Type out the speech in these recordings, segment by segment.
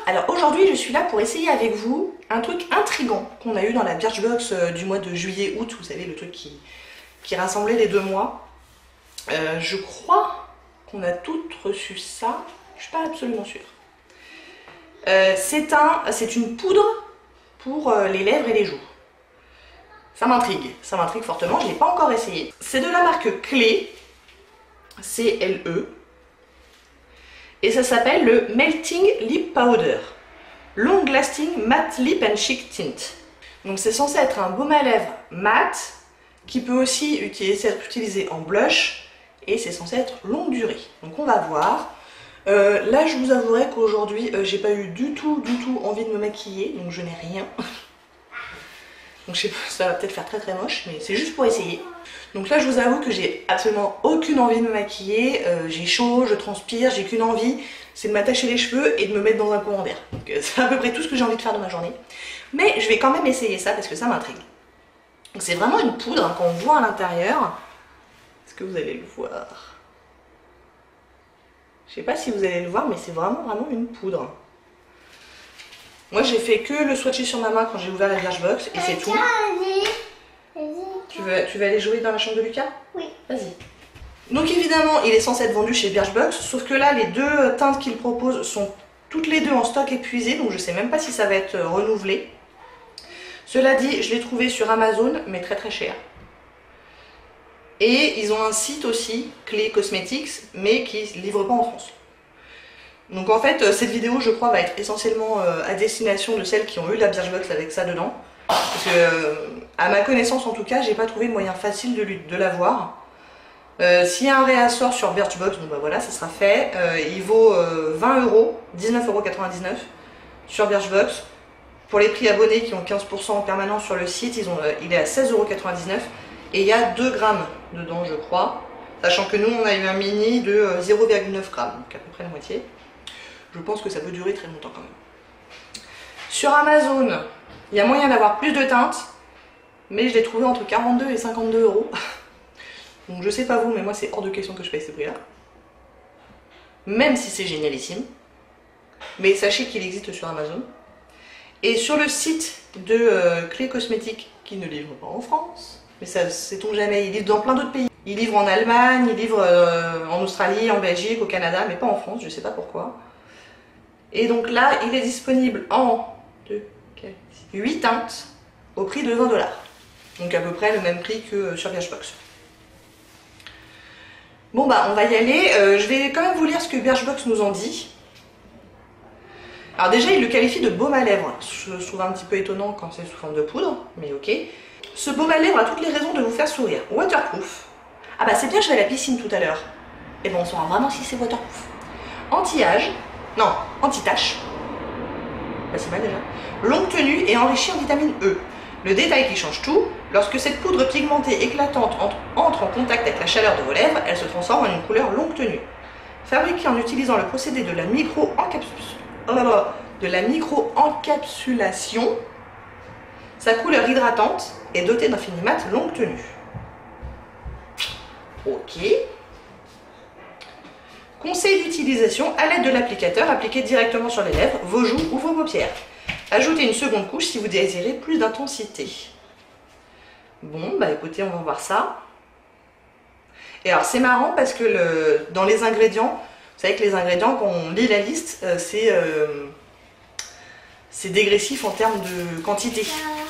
Alors aujourd'hui je suis là pour essayer avec vous un truc intriguant qu'on a eu dans la Birchbox du mois de juillet-août, vous savez le truc qui rassemblait les 2 mois. Je crois qu'on a toutes reçu ça, je suis pas absolument sûre. C'est une poudre pour les lèvres et les joues. Ça m'intrigue fortement, je ne l'ai pas encore essayé. C'est de la marque Clé, C-L-E, et ça s'appelle le Melting Lip Powder, Long Lasting Matte Lip and Cheek Tint. Donc c'est censé être un baume à lèvres mat, qui peut aussi être utilisé en blush, et c'est censé être longue durée. Donc on va voir. Là je vous avouerai qu'aujourd'hui j'ai pas eu du tout envie de me maquiller, donc je n'ai rien. Donc je sais pas, ça va peut-être faire très moche, mais c'est juste pour essayer. Donc là je vous avoue que j'ai absolument aucune envie de me maquiller, j'ai chaud, je transpire, j'ai qu'une envie, c'est de m'attacher les cheveux et de me mettre dans un courant d'air. Donc c'est à peu près tout ce que j'ai envie de faire de ma journée. Mais je vais quand même essayer ça parce que ça m'intrigue. Donc c'est vraiment une poudre hein, qu'on voit à l'intérieur. Est-ce que vous allez le voir? Je sais pas si vous allez le voir, mais c'est vraiment une poudre. Moi j'ai fait que le swatcher sur ma main quand j'ai ouvert la Birchbox et c'est tout. Tu vas aller jouer dans la chambre de Lucas? Oui. Vas-y. Donc évidemment il est censé être vendu chez Birchbox, sauf que là les 2 teintes qu'il propose sont toutes les 2 en stock épuisé, donc je sais même pas si ça va être renouvelé. Cela dit, je l'ai trouvé sur Amazon, mais très cher. Et ils ont un site aussi, Clé Cosmetics, mais qui ne livre pas en France. Donc en fait, cette vidéo, je crois, va être essentiellement à destination de celles qui ont eu la Birchbox avec ça dedans. Parce que, à ma connaissance en tout cas, j'ai pas trouvé de moyen facile de l'avoir. S'il y a un réassort sur Birchbox, bon bah voilà, ça sera fait. Il vaut 20 €, 19,99 € sur Birchbox. Pour les prix abonnés qui ont 15% en permanence sur le site, il est à 16,99 € et il y a 2 grammes dedans, je crois. Sachant que nous, on a eu un mini de 0,9 grammes, donc à peu près la moitié. Je pense que ça peut durer très longtemps quand même. Sur Amazon, il y a moyen d'avoir plus de teintes, mais je l'ai trouvé entre 42 et 52 €. Donc je sais pas vous, mais moi c'est hors de question que je paye ce prix-là. Même si c'est génialissime. Mais sachez qu'il existe sur Amazon. Et sur le site de Clé Cosmétiques, qui ne livre pas en France, mais ça sait-on jamais, il livre dans plein d'autres pays. Il livre en Allemagne, il livre en Australie, en Belgique, au Canada, mais pas en France, je sais pas pourquoi. Et donc là, il est disponible en 8 teintes au prix de 20 $. Donc à peu près le même prix que sur Birchbox. Bon bah on va y aller, je vais quand même vous lire ce que Birchbox nous en dit. Alors déjà il le qualifie de baume à lèvres, je trouve un petit peu étonnant quand c'est sous forme de poudre, mais ok. Ce baume à lèvres a toutes les raisons de vous faire sourire. Waterproof. Ah bah c'est bien, je vais à la piscine tout à l'heure. Et bon on saura vraiment si c'est waterproof. Anti-âge, non, anti-tache. Pas si mal déjà. Longue tenue et enrichie en vitamine E. Le détail qui change tout, lorsque cette poudre pigmentée éclatante entre en contact avec la chaleur de vos lèvres, elle se transforme en une couleur longue tenue. Fabriquée en utilisant le procédé de la micro-encapsulation, sa couleur hydratante est dotée d'un fini mat longue tenue. Ok. Conseil d'utilisation à l'aide de l'applicateur appliqué directement sur les lèvres, vos joues ou vos paupières. Ajoutez une seconde couche si vous désirez plus d'intensité. Bon, bah écoutez, on va voir ça. Et alors c'est marrant parce que dans les ingrédients, vous savez que les ingrédients, quand on lit la liste, c'est dégressif en termes de quantité.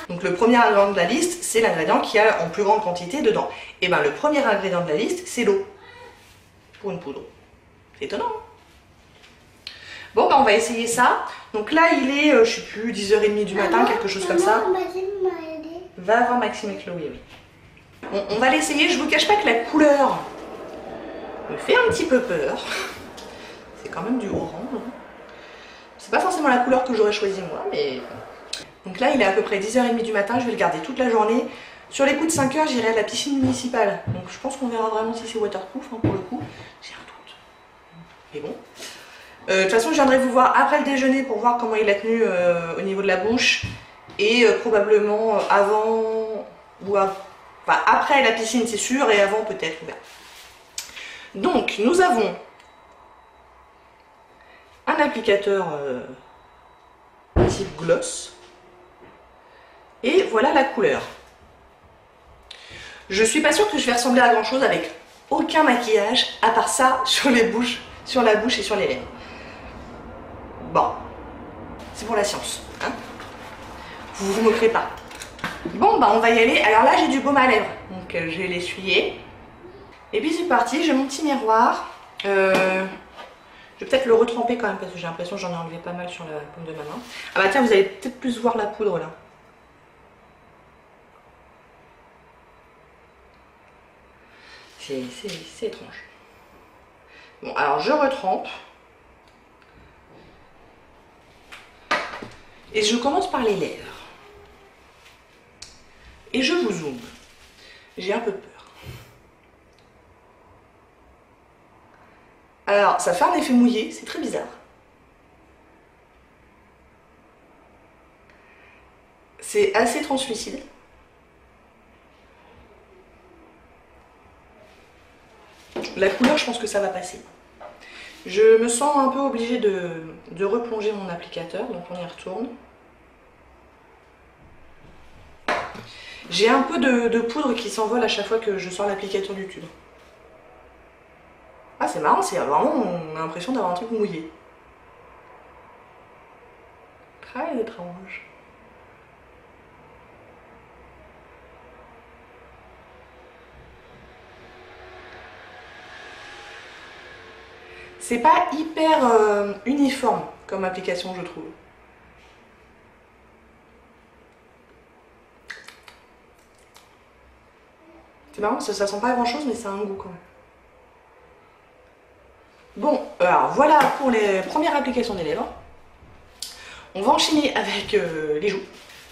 Donc le premier ingrédient de la liste, c'est l'ingrédient qui a en plus grande quantité dedans. Et bien le premier ingrédient de la liste, c'est l'eau. Pour une poudre. C'est étonnant. Hein. Bon, bah on va essayer ça. Donc là, il est, je sais plus, 10h30 du matin, quelque chose comme ça. Va voir Maxime et Chloé, oui. Bon, on va l'essayer. Je vous cache pas que la couleur me fait un petit peu peur. C'est quand même du orange. Hein. C'est pas forcément la couleur que j'aurais choisi moi, mais... Donc là, il est à peu près 10h30 du matin. Je vais le garder toute la journée. Sur les coups de 5h, j'irai à la piscine municipale. Donc je pense qu'on verra vraiment si c'est waterproof, hein, pour le coup. J'ai un doute. Mais bon. De toute façon, je viendrai vous voir après le déjeuner pour voir comment il a tenu au niveau de la bouche. Et probablement avant ou enfin, après la piscine, c'est sûr, et avant peut-être. Donc, nous avons un applicateur type gloss. Et voilà la couleur. Je suis pas sûre que je vais ressembler à grand chose avec aucun maquillage, à part ça sur les bouches, sur la bouche et sur les lèvres. Bon, c'est pour la science, hein. Vous vous moquerez pas. Bon, bah on va y aller. Alors là, j'ai du baume à lèvres, donc je vais l'essuyer. Et puis c'est parti, j'ai mon petit miroir. Je vais peut-être le retremper quand même parce que j'ai l'impression que j'en ai enlevé pas mal sur la paume de ma main. Ah bah tiens, vous allez peut-être plus voir la poudre là. C'est étrange. Bon, alors je retrempe. Et je commence par les lèvres. Et je vous zoome. J'ai un peu peur. Alors, ça fait un effet mouillé, c'est très bizarre. C'est assez translucide. La couleur, je pense que ça va passer. Je me sens un peu obligée de replonger mon applicateur, donc on y retourne. J'ai un peu de poudre qui s'envole à chaque fois que je sors l'applicateur du tube. Ah, c'est marrant, c'est vraiment, on a l'impression d'avoir un truc mouillé. Très étrange. C'est pas hyper uniforme comme application, je trouve. C'est marrant, ça sent pas grand chose, mais ça a un goût quand même. Bon, alors voilà pour les premières applications des lèvres. On va enchaîner avec les joues.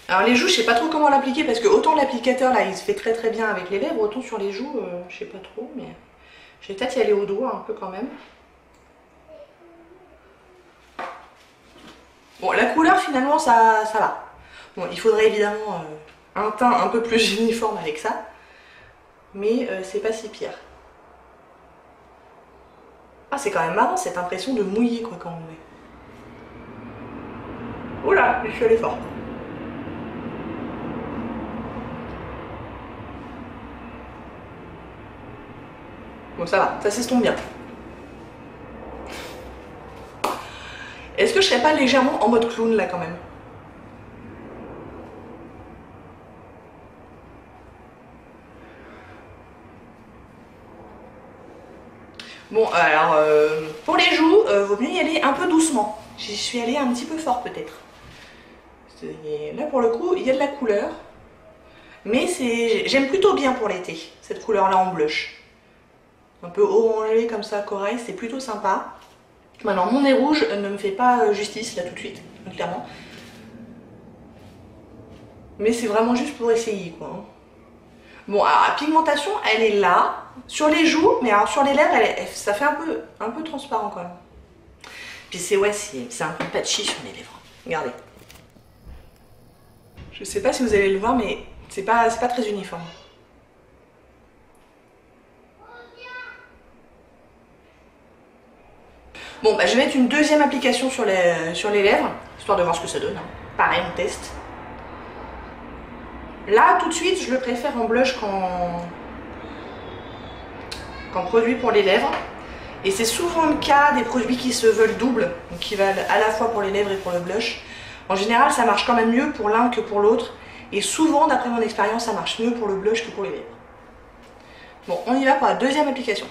Alors les joues, je sais pas trop comment l'appliquer parce que autant l'applicateur là il se fait très bien avec les lèvres, autant sur les joues, je sais pas trop, mais je vais peut-être y aller au doigt un peu quand même. Bon, la couleur finalement ça va. Bon, il faudrait évidemment un teint un peu plus uniforme avec ça, mais c'est pas si pire. Ah, c'est quand même marrant cette impression de mouiller quoi quand on met. Oula, je suis allée fort. Bon, ça va, ça s'estompe bien. Est-ce que je serais pas légèrement en mode clown là quand même? Bon, alors, pour les joues, vaut mieux y aller un peu doucement. J'y suis allée un petit peu fort peut-être. Là pour le coup, il y a de la couleur. Mais j'aime plutôt bien pour l'été, cette couleur-là en blush. Un peu orangé comme ça, corail, c'est plutôt sympa. Maintenant, mon nez rouge ne me fait pas justice là tout de suite, clairement. Mais c'est vraiment juste pour essayer quoi. Bon, alors la pigmentation, elle est là, sur les joues, mais alors sur les lèvres, ça fait un peu transparent quand même. Puis c'est un peu patchy sur les lèvres. Regardez. Je sais pas si vous allez le voir, mais c'est pas très uniforme. Bon, bah, je vais mettre une deuxième application sur les lèvres, histoire de voir ce que ça donne. Pareil, on teste. Là, tout de suite, je le préfère en blush qu'en produit pour les lèvres. Et c'est souvent le cas des produits qui se veulent double, donc qui valent à la fois pour les lèvres et pour le blush. En général, ça marche quand même mieux pour l'un que pour l'autre. Et souvent, d'après mon expérience, ça marche mieux pour le blush que pour les lèvres. Bon, on y va pour la deuxième application.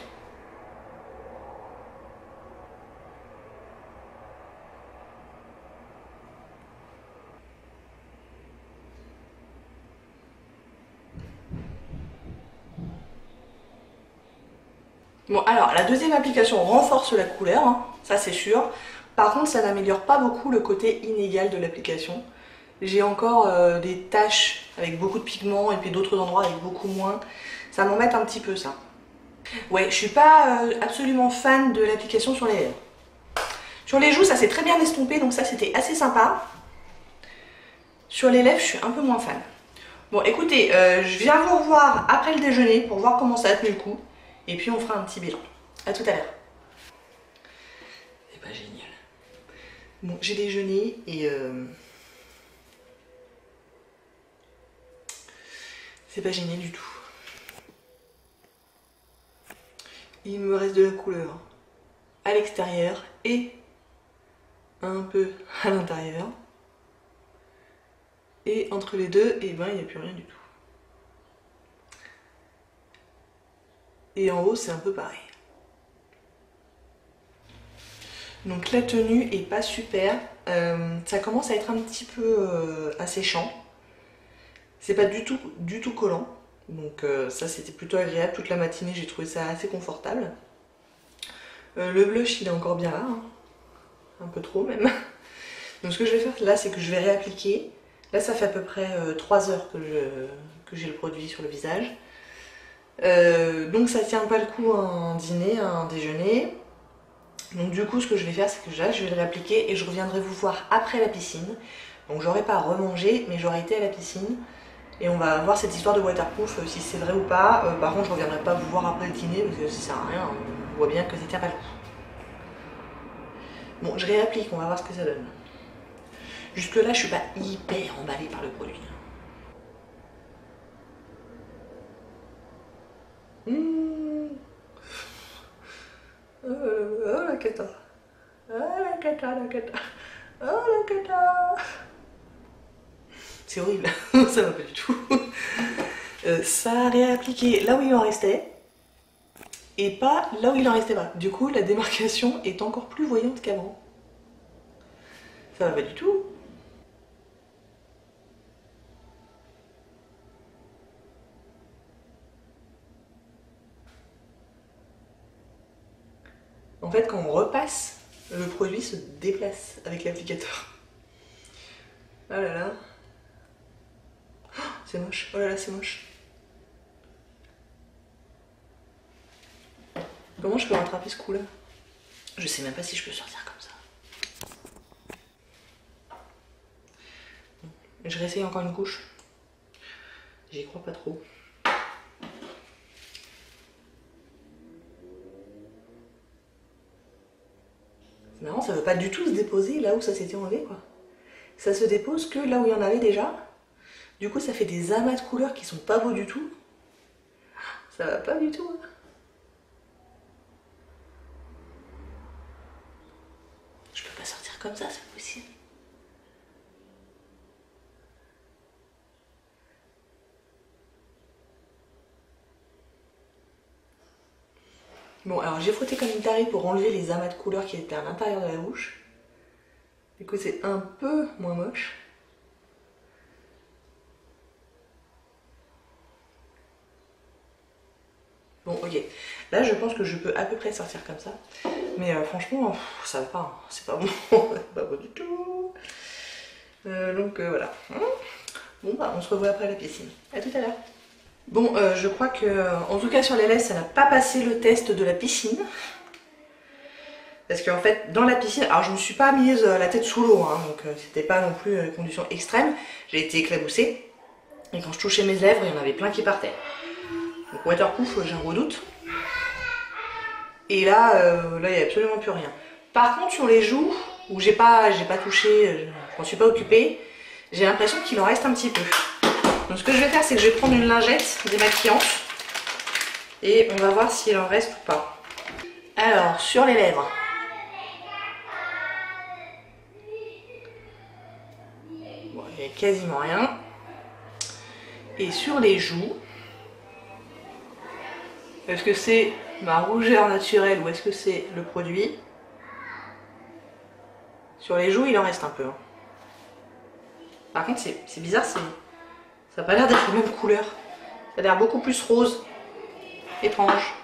Bon, alors, la deuxième application renforce la couleur, hein, ça c'est sûr. Par contre, ça n'améliore pas beaucoup le côté inégal de l'application. J'ai encore des taches avec beaucoup de pigments et puis d'autres endroits avec beaucoup moins. Ça m'embête un petit peu ça. Ouais, je suis pas absolument fan de l'application sur les lèvres. Sur les joues, ça s'est très bien estompé, donc ça c'était assez sympa. Sur les lèvres, je suis un peu moins fan. Bon, écoutez, je viens vous revoir après le déjeuner pour voir comment ça a tenu le coup. Et puis on fera un petit bilan. A tout à l'heure. C'est pas génial. Bon, j'ai déjeuné et C'est pas génial du tout. Il me reste de la couleur à l'extérieur et un peu à l'intérieur. Et entre les deux, et ben il n'y a plus rien du tout. Et en haut, c'est un peu pareil. Donc la tenue est pas super. Ça commence à être un petit peu asséchant. C'est pas du tout collant. Donc ça, c'était plutôt agréable. Toute la matinée, j'ai trouvé ça assez confortable. Le blush, il est encore bien là. Hein. Un peu trop même. Donc ce que je vais faire là, c'est que je vais réappliquer. Là, ça fait à peu près 3 heures que j'ai le produit sur le visage. Donc ça tient pas le coup à un dîner, à un déjeuner. Donc du coup, ce que je vais faire, c'est que là, je vais le réappliquer et je reviendrai vous voir après la piscine. Donc j'aurai pas à remanger, mais j'aurai été à la piscine. Et on va voir cette histoire de waterproof, si c'est vrai ou pas. Par contre, je reviendrai pas vous voir après le dîner, parce que ça sert à rien. On voit bien que ça tient pas le coup. Bon, je réapplique, on va voir ce que ça donne. Jusque là, je suis pas hyper emballée par le produit. Oh la cata. Oh la cata, la cata. Oh la cata. C'est horrible, ça va pas du tout. Ça a réappliqué là où il en restait et pas là où il en restait pas. Du coup, la démarcation est encore plus voyante qu'avant. Ça va pas du tout. En fait, quand on repasse, le produit se déplace avec l'applicateur. Oh là là. Oh, c'est moche. Oh là là, c'est moche. Comment je peux rattraper ce coup-là? Je sais même pas si je peux sortir comme ça. Je réessaye encore une couche. J'y crois pas trop. C'est marrant, ça veut pas du tout se déposer là où ça s'était enlevé, quoi. Ça se dépose que là où il y en avait déjà. Du coup, ça fait des amas de couleurs qui sont pas beaux du tout. Ça va pas du tout. Hein. Je peux pas sortir comme ça, c'est pas possible. Bon, alors j'ai frotté comme une tarée pour enlever les amas de couleurs qui étaient à l'intérieur de la bouche. Du coup, c'est un peu moins moche. Bon, ok. Là, je pense que je peux à peu près sortir comme ça. Mais franchement, ça va pas. Hein. C'est pas bon. C'est pas bon du tout. Donc voilà. Bon, bah, on se revoit après la piscine. À tout à l'heure. Bon, je crois que, en tout cas sur les lèvres, ça n'a pas passé le test de la piscine. Parce qu'en fait, dans la piscine, alors je me suis pas mise la tête sous l'eau, hein, donc c'était pas non plus une condition extrême. J'ai été éclaboussée. Et quand je touchais mes lèvres, il y en avait plein qui partaient. Donc waterproof, j'ai un gros doute. Et là, là, il n'y a absolument plus rien. Par contre, sur les joues, où j'ai pas touché, je m'en suis pas occupée, j'ai l'impression qu'il en reste un petit peu. Donc ce que je vais faire, c'est que je vais prendre une lingette démaquillante et on va voir s'il en reste ou pas. Alors, sur les lèvres. Bon, il n'y a quasiment rien. Et sur les joues, est-ce que c'est ma rougeur naturelle ou est-ce que c'est le produit? Sur les joues, il en reste un peu. Hein. Par contre, c'est bizarre, ça n'a pas l'air d'être la même couleur. Ça a l'air beaucoup plus rose. Étrange.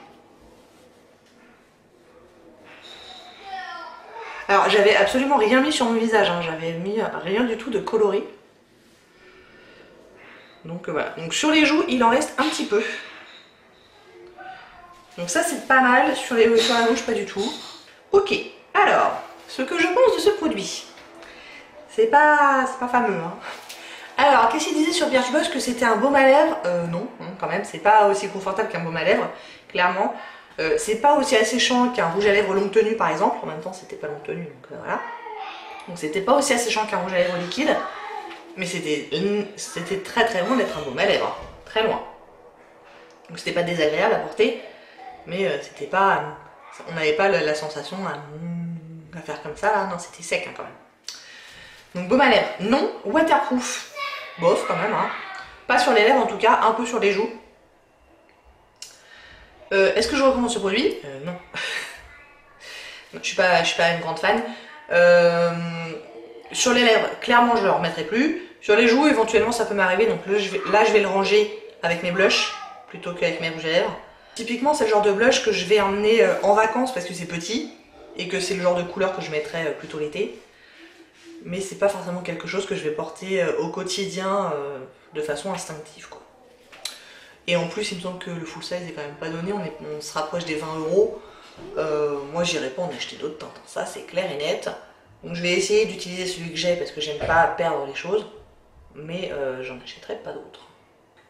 Alors, j'avais absolument rien mis sur mon visage. Hein. J'avais mis rien du tout de coloré. Donc voilà. Donc sur les joues, il en reste un petit peu. Donc ça, c'est pas mal. Sur la bouche, pas du tout. Ok. Alors, ce que je pense de ce produit. C'est pas fameux. Hein. Alors, qu'est-ce qu'il disait sur Birchbox que c'était un baume à lèvres? Non, quand même, c'est pas aussi confortable qu'un baume à lèvres, clairement. C'est pas aussi asséchant qu'un rouge à lèvres longue tenue, par exemple. En même temps, c'était pas longue tenue, donc voilà. Donc c'était pas aussi asséchant qu'un rouge à lèvres liquide, mais c'était très très loin d'être un baume à lèvres. très loin. Donc c'était pas désagréable à porter, mais c'était pas... on n'avait pas la sensation à faire comme ça, là. Non, c'était sec hein, quand même. Donc baume à lèvres, non. Waterproof, bof quand même, hein. Pas sur les lèvres en tout cas, un peu sur les joues. Est-ce que je recommande ce produit? Non. Non, je suis pas une grande fan. Sur les lèvres, clairement je le remettrai plus. Sur les joues, éventuellement ça peut m'arriver, donc là je vais le ranger avec mes blushs plutôt qu'avec mes rouges à lèvres. Typiquement c'est le genre de blush que je vais emmener en vacances parce que c'est petit et que c'est le genre de couleur que je mettrai plutôt l'été. Mais c'est pas forcément quelque chose que je vais porter au quotidien de façon instinctive, quoi. Et en plus il me semble que le full size est quand même pas donné, on se rapproche des 20 €. Moi j'irai pas en acheter d'autres teintes, ça c'est clair et net. Donc je vais essayer d'utiliser celui que j'ai parce que j'aime pas perdre les choses, mais j'en achèterai pas d'autres.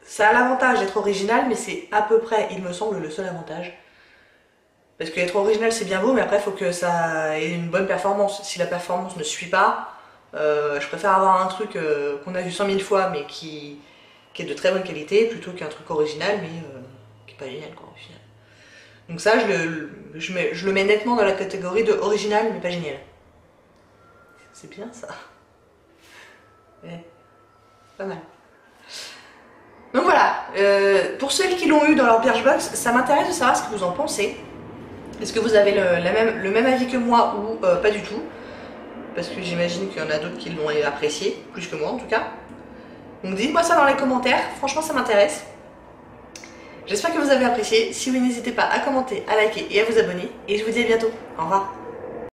Ça a l'avantage d'être original, mais c'est à peu près, il me semble, le seul avantage. Parce que être original c'est bien beau, mais après il faut que ça ait une bonne performance. Si la performance ne suit pas, je préfère avoir un truc qu'on a vu 100 000 fois mais qui est de très bonne qualité plutôt qu'un truc original mais qui est pas génial quoi au final. Donc ça je le mets nettement dans la catégorie de original mais pas génial. C'est bien ça. Ouais, pas mal. Donc voilà, pour celles qui l'ont eu dans leur Birchbox, ça m'intéresse de savoir ce que vous en pensez. Est-ce que vous avez le même avis que moi ou pas du tout? Parce que j'imagine qu'il y en a d'autres qui l'ont apprécié, plus que moi en tout cas. Donc dites-moi ça dans les commentaires, franchement ça m'intéresse. J'espère que vous avez apprécié. Si oui, n'hésitez pas à commenter, à liker et à vous abonner. Et je vous dis à bientôt. Au revoir.